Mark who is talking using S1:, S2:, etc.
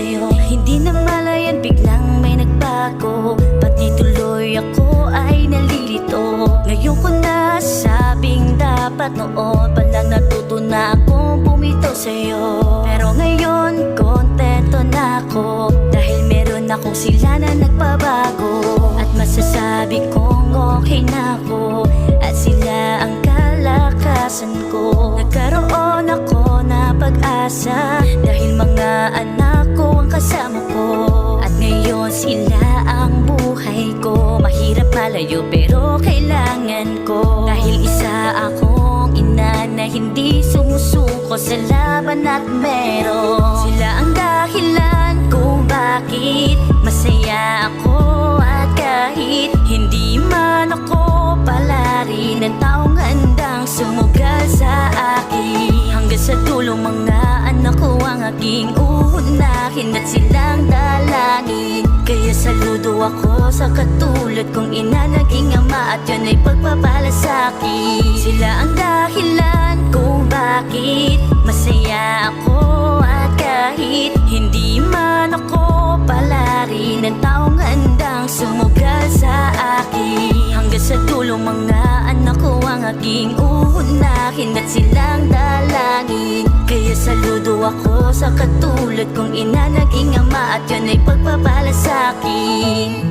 S1: sa'yo. Hindi na malayan, biglang may nagbago, pati tuloy ako ay nalilito. Ngayon ko nasabing dapat noon pa lang natuto na akong bumitaw sa'yo. Pero ngayon kontento na ako, dahil meron akong sila na nagpabago. At masasabi kong okay na ako, at sila ang kalakasan ko. Nagkaroon ako na pag-asa, dahil mga anak ko ang kasama ko. At ngayon sila ang buhay ko. Mahirap malayo pero kailangan ko, dahil isa akong ina na hindi sumusuko sa laban at meron. Sila ang dahilan kung bakit masaya ako. At kahit hindi man ako palari ng taong handang sumugal sa akin, hanggang sa dulo mga anak ko ang aking uunahin at silang dalangin. Kaya saludo ako sa katulad kong ina, naging ama, at yun ay pagpapala sa'kin. Sila ang dahilan kung bakit masaya ako. At kahit hindi man ako palari ng taong handang sumugal sa akin, hanggang sa dulo mga anak ko ang aking uunahin at silang dalangin. Kaya saludo ako sa katulad kong ina, naging ama, at yun ay pagpapala sa'kin.